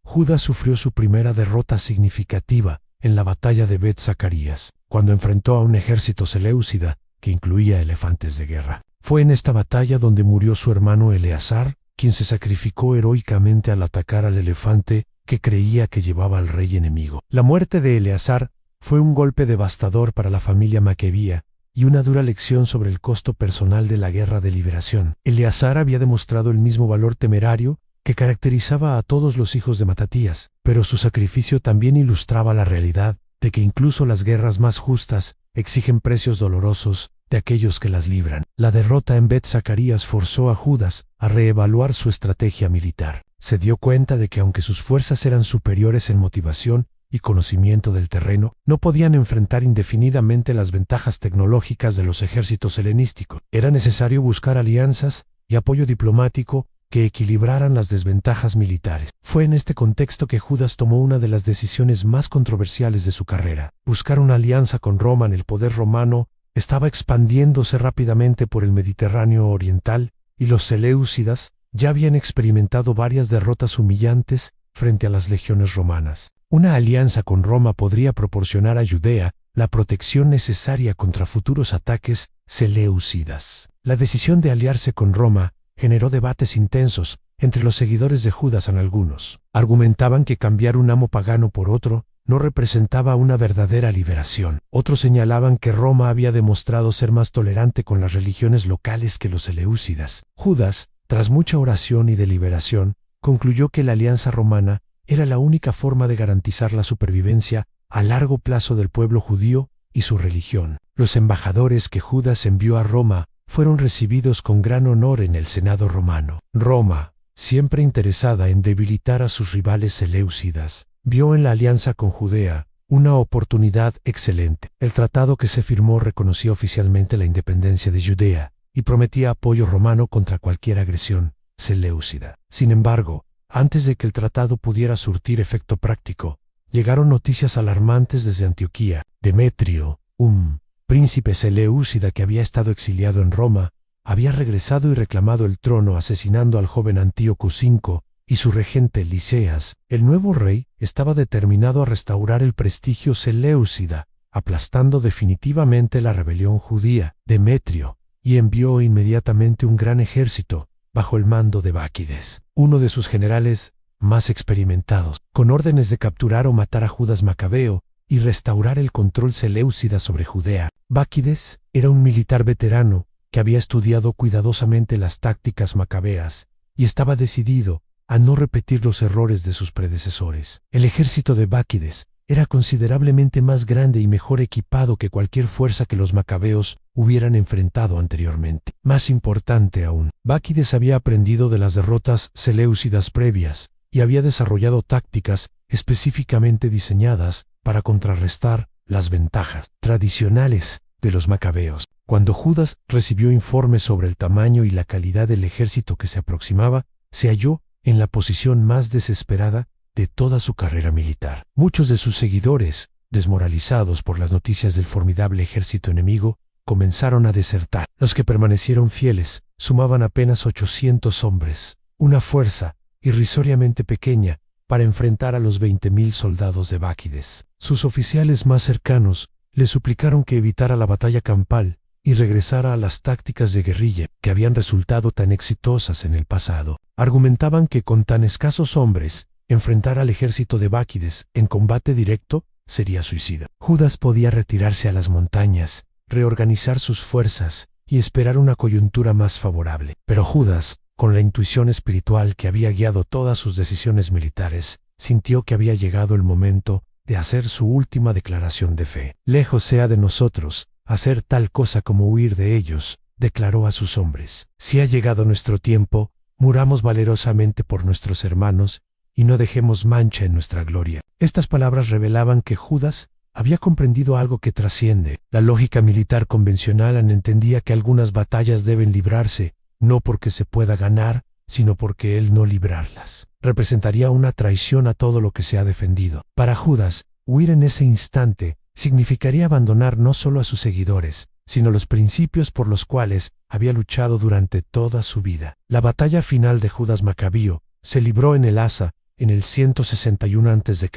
Judas sufrió su primera derrota significativa en la batalla de Bet Zacarías, cuando enfrentó a un ejército seleucida que incluía elefantes de guerra. Fue en esta batalla donde murió su hermano Eleazar, quien se sacrificó heroicamente al atacar al elefante que creía que llevaba al rey enemigo. La muerte de Eleazar fue un golpe devastador para la familia macabea y una dura lección sobre el costo personal de la guerra de liberación. Eleazar había demostrado el mismo valor temerario que caracterizaba a todos los hijos de Matatías, pero su sacrificio también ilustraba la realidad de que incluso las guerras más justas exigen precios dolorosos de aquellos que las libran. La derrota en Bet Zacarías forzó a Judas a reevaluar su estrategia militar. Se dio cuenta de que aunque sus fuerzas eran superiores en motivación y conocimiento del terreno, no podían enfrentar indefinidamente las ventajas tecnológicas de los ejércitos helenísticos. Era necesario buscar alianzas y apoyo diplomático que equilibraran las desventajas militares. Fue en este contexto que Judas tomó una de las decisiones más controversiales de su carrera. Buscar una alianza con Roma. El poder romano estaba expandiéndose rápidamente por el Mediterráneo oriental, y los seleucidas ya habían experimentado varias derrotas humillantes frente a las legiones romanas. Una alianza con Roma podría proporcionar a Judea la protección necesaria contra futuros ataques seleucidas. La decisión de aliarse con Roma generó debates intensos entre los seguidores de Judas. Algunos argumentaban que cambiar un amo pagano por otro no representaba una verdadera liberación. Otros señalaban que Roma había demostrado ser más tolerante con las religiones locales que los seleucidas. Judas, tras mucha oración y deliberación, concluyó que la alianza romana era la única forma de garantizar la supervivencia a largo plazo del pueblo judío y su religión. Los embajadores que Judas envió a Roma fueron recibidos con gran honor en el Senado romano. Roma, siempre interesada en debilitar a sus rivales seleucidas, vio en la alianza con Judea una oportunidad excelente. El tratado que se firmó reconocía oficialmente la independencia de Judea y prometía apoyo romano contra cualquier agresión seleucida. Sin embargo, antes de que el tratado pudiera surtir efecto práctico, llegaron noticias alarmantes desde Antioquía. Demetrio, un príncipe seleucida que había estado exiliado en Roma, había regresado y reclamado el trono, asesinando al joven Antíoco V y su regente Liceas. El nuevo rey estaba determinado a restaurar el prestigio seleucida, aplastando definitivamente la rebelión judía. Demetrio y envió inmediatamente un gran ejército bajo el mando de Báquides, uno de sus generales más experimentados, con órdenes de capturar o matar a Judas Macabeo y restaurar el control seleucida sobre Judea. Báquides era un militar veterano que había estudiado cuidadosamente las tácticas macabeas y estaba decidido a no repetir los errores de sus predecesores. El ejército de Báquides era considerablemente más grande y mejor equipado que cualquier fuerza que los macabeos hubieran enfrentado anteriormente. Más importante aún, Báquides había aprendido de las derrotas seleucidas previas y había desarrollado tácticas específicamente diseñadas para contrarrestar las ventajas tradicionales de los macabeos. Cuando Judas recibió informes sobre el tamaño y la calidad del ejército que se aproximaba, se halló en la posición más desesperada de toda su carrera militar. Muchos de sus seguidores, desmoralizados por las noticias del formidable ejército enemigo, comenzaron a desertar. Los que permanecieron fieles sumaban apenas 800 hombres, una fuerza irrisoriamente pequeña para enfrentar a los 20.000 soldados de Báquides. Sus oficiales más cercanos le suplicaron que evitara la batalla campal y regresara a las tácticas de guerrilla que habían resultado tan exitosas en el pasado. Argumentaban que con tan escasos hombres, enfrentar al ejército de Báquides en combate directo sería suicida. Judas podía retirarse a las montañas, reorganizar sus fuerzas y esperar una coyuntura más favorable. Pero Judas, con la intuición espiritual que había guiado todas sus decisiones militares, sintió que había llegado el momento de hacer su última declaración de fe. Lejos sea de nosotros hacer tal cosa como huir de ellos, declaró a sus hombres. Si ha llegado nuestro tiempo, muramos valerosamente por nuestros hermanos y no dejemos mancha en nuestra gloria. Estas palabras revelaban que Judas había comprendido algo que trasciende la lógica militar convencional. Entendía que algunas batallas deben librarse, no porque se pueda ganar, sino porque él no librarlas representaría una traición a todo lo que se ha defendido. Para Judas, huir en ese instante significaría abandonar no solo a sus seguidores, sino los principios por los cuales había luchado durante toda su vida. La batalla final de Judas Macabeo se libró en el Asa, en el 161 a.C.,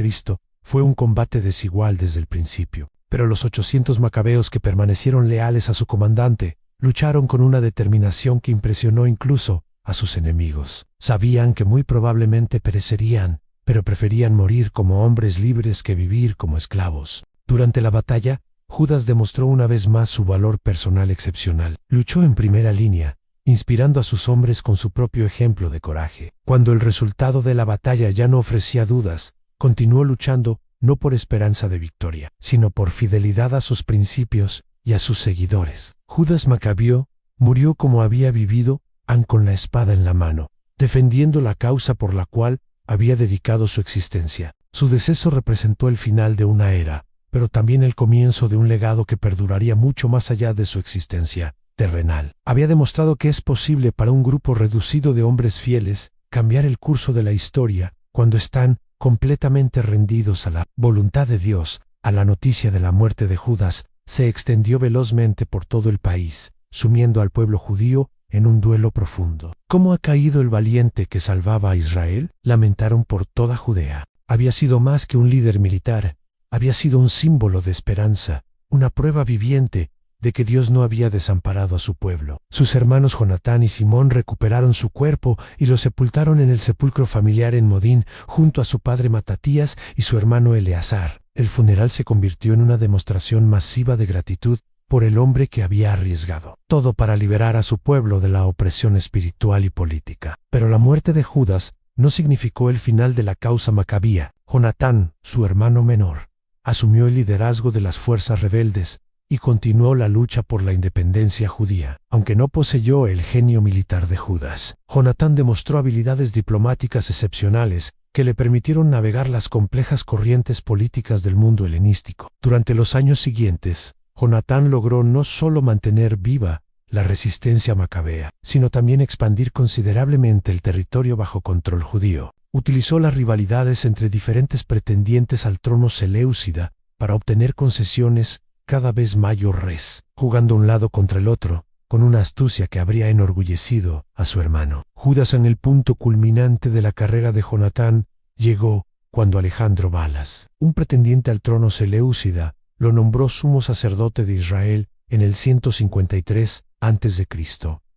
fue un combate desigual desde el principio. Pero los 800 macabeos que permanecieron leales a su comandante, lucharon con una determinación que impresionó incluso a sus enemigos. Sabían que muy probablemente perecerían, pero preferían morir como hombres libres que vivir como esclavos. Durante la batalla, Judas demostró una vez más su valor personal excepcional. Luchó en primera línea, inspirando a sus hombres con su propio ejemplo de coraje. Cuando el resultado de la batalla ya no ofrecía dudas, continuó luchando no por esperanza de victoria, sino por fidelidad a sus principios y a sus seguidores. Judas Macabeo murió como había vivido, con la espada en la mano, defendiendo la causa por la cual había dedicado su existencia. Su deceso representó el final de una era, pero también el comienzo de un legado que perduraría mucho más allá de su existencia terrenal. Había demostrado que es posible para un grupo reducido de hombres fieles cambiar el curso de la historia cuando están completamente rendidos a la voluntad de Dios. A la noticia de la muerte de Judas se extendió velozmente por todo el país, sumiendo al pueblo judío en un duelo profundo. ¿Cómo ha caído el valiente que salvaba a Israel?, lamentaron por toda Judea. Había sido más que un líder militar, había sido un símbolo de esperanza, una prueba viviente de que Dios no había desamparado a su pueblo. Sus hermanos Jonatán y Simón recuperaron su cuerpo y lo sepultaron en el sepulcro familiar en Modín, junto a su padre Matatías y su hermano Eleazar. El funeral se convirtió en una demostración masiva de gratitud por el hombre que había arriesgado todo para liberar a su pueblo de la opresión espiritual y política. Pero la muerte de Judas no significó el final de la causa macabía. Jonatán, su hermano menor, asumió el liderazgo de las fuerzas rebeldes y continuó la lucha por la independencia judía. Aunque no poseyó el genio militar de Judas, Jonatán demostró habilidades diplomáticas excepcionales que le permitieron navegar las complejas corrientes políticas del mundo helenístico. Durante los años siguientes, Jonatán logró no solo mantener viva la resistencia macabea, sino también expandir considerablemente el territorio bajo control judío. Utilizó las rivalidades entre diferentes pretendientes al trono seleucida para obtener concesiones cada vez mayores, jugando un lado contra el otro, con una astucia que habría enorgullecido a su hermano. Judas, en el punto culminante de la carrera de Jonatán, llegó cuando Alejandro Balas, un pretendiente al trono seleucida, lo nombró sumo sacerdote de Israel en el 153 a.C.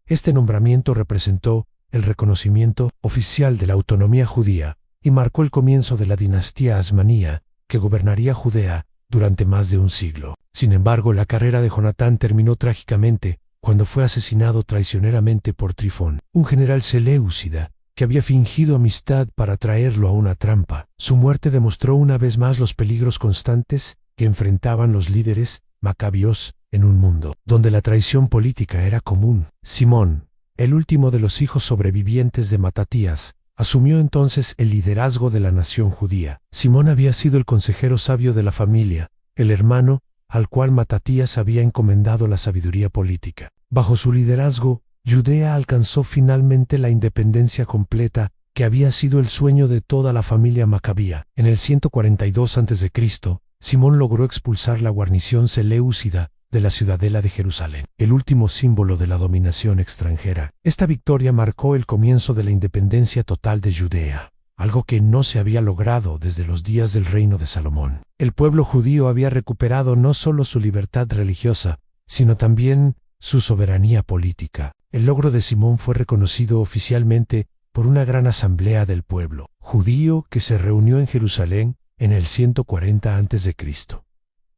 Este nombramiento representó el reconocimiento oficial de la autonomía judía y marcó el comienzo de la dinastía Asmanía, que gobernaría Judea durante más de un siglo. Sin embargo, la carrera de Jonatán terminó trágicamente cuando fue asesinado traicioneramente por Trifón, un general seleucida que había fingido amistad para traerlo a una trampa. Su muerte demostró una vez más los peligros constantes que enfrentaban los líderes macabios en un mundo donde la traición política era común. Simón, el último de los hijos sobrevivientes de Matatías, asumió entonces el liderazgo de la nación judía. Simón había sido el consejero sabio de la familia, el hermano al cual Matatías había encomendado la sabiduría política. Bajo su liderazgo, Judea alcanzó finalmente la independencia completa que había sido el sueño de toda la familia macabía. En el 142 a.C., Simón logró expulsar la guarnición seleucida de la ciudadela de Jerusalén, el último símbolo de la dominación extranjera. Esta victoria marcó el comienzo de la independencia total de Judea, algo que no se había logrado desde los días del reino de Salomón. El pueblo judío había recuperado no solo su libertad religiosa, sino también su soberanía política. El logro de Simón fue reconocido oficialmente por una gran asamblea del pueblo judío que se reunió en Jerusalén en el 140 a.C.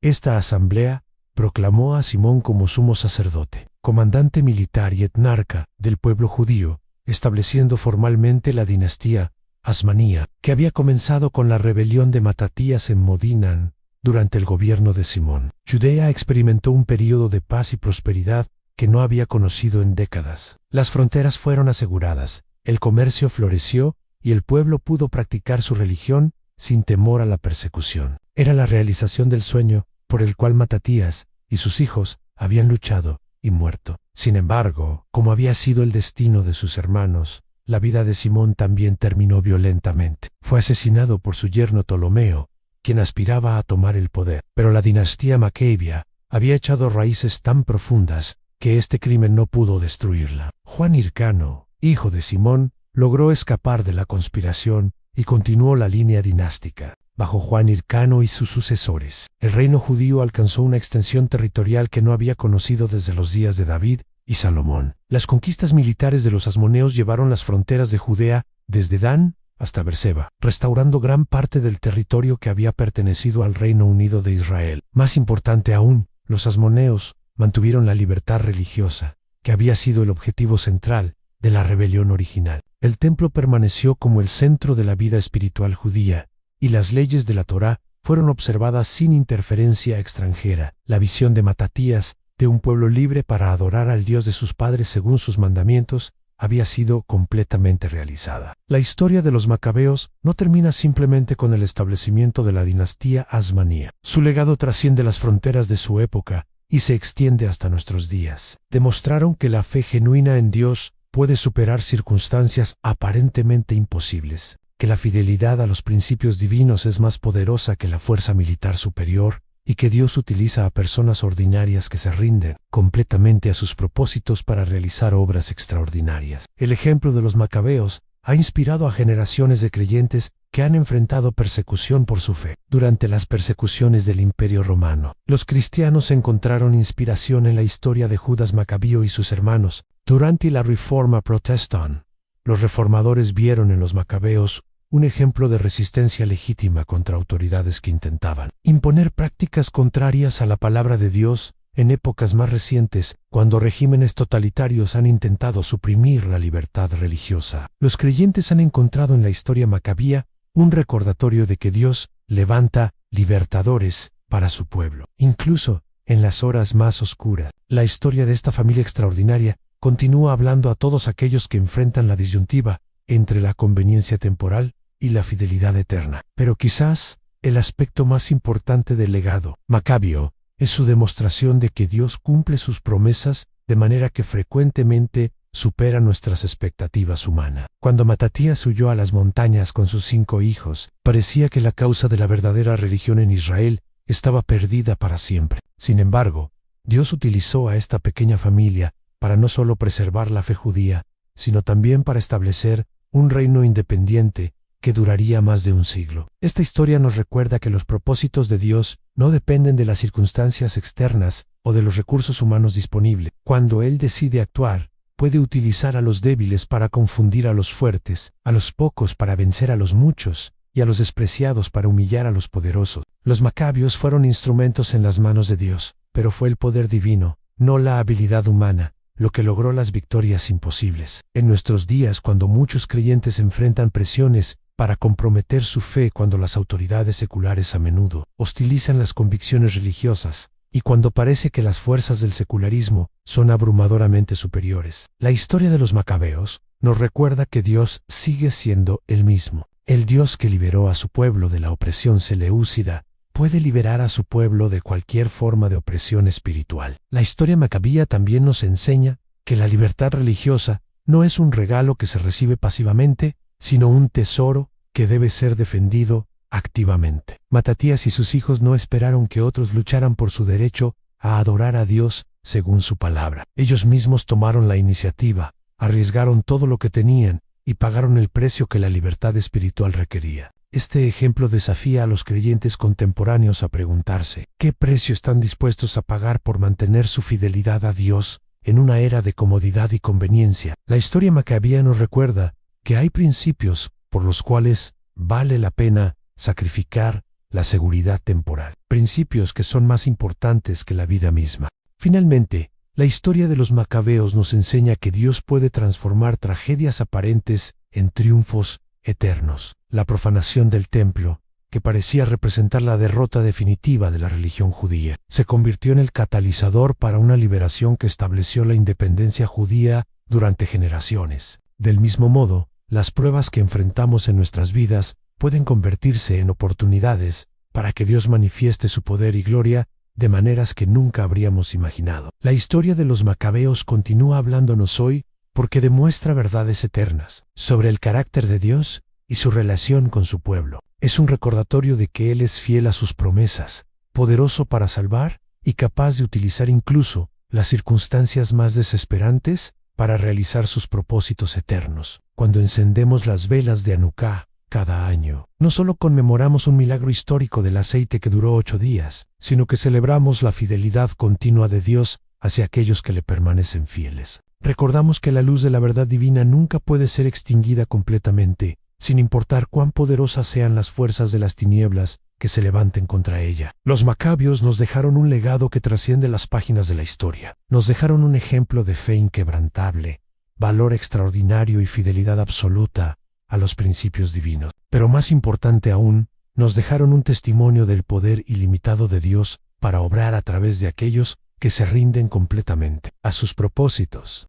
Esta asamblea proclamó a Simón como sumo sacerdote, comandante militar y etnarca del pueblo judío, estableciendo formalmente la dinastía Asmanía, que había comenzado con la rebelión de Matatías en Modín durante el gobierno de Simón. Judea experimentó un período de paz y prosperidad que no había conocido en décadas. Las fronteras fueron aseguradas, el comercio floreció y el pueblo pudo practicar su religión sin temor a la persecución. Era la realización del sueño por el cual Matatías y sus hijos habían luchado y muerto. Sin embargo, como había sido el destino de sus hermanos, la vida de Simón también terminó violentamente. Fue asesinado por su yerno Ptolomeo, quien aspiraba a tomar el poder. Pero la dinastía macabea había echado raíces tan profundas que este crimen no pudo destruirla. Juan Hircano, hijo de Simón, logró escapar de la conspiración y continuó la línea dinástica. Bajo Juan Hircano y sus sucesores, el reino judío alcanzó una extensión territorial que no había conocido desde los días de David y Salomón. Las conquistas militares de los asmoneos llevaron las fronteras de Judea desde Dan hasta Beerseba, restaurando gran parte del territorio que había pertenecido al Reino Unido de Israel. Más importante aún, los asmoneos mantuvieron la libertad religiosa, que había sido el objetivo central de la rebelión original. El templo permaneció como el centro de la vida espiritual judía, y las leyes de la Torá fueron observadas sin interferencia extranjera. La visión de Matatías, de un pueblo libre para adorar al Dios de sus padres según sus mandamientos, había sido completamente realizada. La historia de los macabeos no termina simplemente con el establecimiento de la dinastía Asmanía. Su legado trasciende las fronteras de su época y se extiende hasta nuestros días. Demostraron que la fe genuina en Dios puede superar circunstancias aparentemente imposibles, que la fidelidad a los principios divinos es más poderosa que la fuerza militar superior, y que Dios utiliza a personas ordinarias que se rinden completamente a sus propósitos para realizar obras extraordinarias. El ejemplo de los macabeos ha inspirado a generaciones de creyentes que han enfrentado persecución por su fe. Durante las persecuciones del Imperio Romano, los cristianos encontraron inspiración en la historia de Judas Macabeo y sus hermanos. Durante la Reforma Protestant, los reformadores vieron en los macabeos un ejemplo de resistencia legítima contra autoridades que intentaban imponer prácticas contrarias a la palabra de Dios en épocas más recientes, cuando regímenes totalitarios han intentado suprimir la libertad religiosa. Los creyentes han encontrado en la historia macabea un recordatorio de que Dios levanta libertadores para su pueblo, incluso en las horas más oscuras. La historia de esta familia extraordinaria continúa hablando a todos aquellos que enfrentan la disyuntiva entre la conveniencia temporal y la fidelidad eterna. Pero quizás el aspecto más importante del legado macabeo es su demostración de que Dios cumple sus promesas de manera que frecuentemente supera nuestras expectativas humanas. Cuando Matatías huyó a las montañas con sus 5 hijos, parecía que la causa de la verdadera religión en Israel estaba perdida para siempre. Sin embargo, Dios utilizó a esta pequeña familia para no solo preservar la fe judía, sino también para establecer un reino independiente que duraría más de un siglo. Esta historia nos recuerda que los propósitos de Dios no dependen de las circunstancias externas o de los recursos humanos disponibles. Cuando Él decide actuar, puede utilizar a los débiles para confundir a los fuertes, a los pocos para vencer a los muchos, y a los despreciados para humillar a los poderosos. Los macabeos fueron instrumentos en las manos de Dios, pero fue el poder divino, no la habilidad humana, lo que logró las victorias imposibles. En nuestros días, cuando muchos creyentes enfrentan presiones para comprometer su fe, cuando las autoridades seculares a menudo hostilizan las convicciones religiosas, y cuando parece que las fuerzas del secularismo son abrumadoramente superiores, la historia de los macabeos nos recuerda que Dios sigue siendo el mismo. El Dios que liberó a su pueblo de la opresión seleúcida puede liberar a su pueblo de cualquier forma de opresión espiritual. La historia macabea también nos enseña que la libertad religiosa no es un regalo que se recibe pasivamente, sino un tesoro que debe ser defendido activamente. Matatías y sus hijos no esperaron que otros lucharan por su derecho a adorar a Dios según su palabra. Ellos mismos tomaron la iniciativa, arriesgaron todo lo que tenían y pagaron el precio que la libertad espiritual requería. Este ejemplo desafía a los creyentes contemporáneos a preguntarse, ¿qué precio están dispuestos a pagar por mantener su fidelidad a Dios en una era de comodidad y conveniencia? La historia macabea nos recuerda que hay principios por los cuales vale la pena sacrificar la seguridad temporal, principios que son más importantes que la vida misma. Finalmente, la historia de los macabeos nos enseña que Dios puede transformar tragedias aparentes en triunfos eternos. La profanación del templo, que parecía representar la derrota definitiva de la religión judía, se convirtió en el catalizador para una liberación que estableció la independencia judía durante generaciones. Del mismo modo, las pruebas que enfrentamos en nuestras vidas pueden convertirse en oportunidades para que Dios manifieste su poder y gloria de maneras que nunca habríamos imaginado. La historia de los macabeos continúa hablándonos hoy porque demuestra verdades eternas sobre el carácter de Dios y su relación con su pueblo. Es un recordatorio de que Él es fiel a sus promesas, poderoso para salvar y capaz de utilizar incluso las circunstancias más desesperantes para realizar sus propósitos eternos. Cuando encendemos las velas de Hanukkah cada año, no solo conmemoramos un milagro histórico del aceite que duró 8 días, sino que celebramos la fidelidad continua de Dios hacia aquellos que le permanecen fieles. Recordamos que la luz de la verdad divina nunca puede ser extinguida completamente, sin importar cuán poderosas sean las fuerzas de las tinieblas que se levanten contra ella. Los macabeos nos dejaron un legado que trasciende las páginas de la historia. Nos dejaron un ejemplo de fe inquebrantable, valor extraordinario y fidelidad absoluta a los principios divinos. Pero más importante aún, nos dejaron un testimonio del poder ilimitado de Dios para obrar a través de aquellos que se rinden completamente a sus propósitos.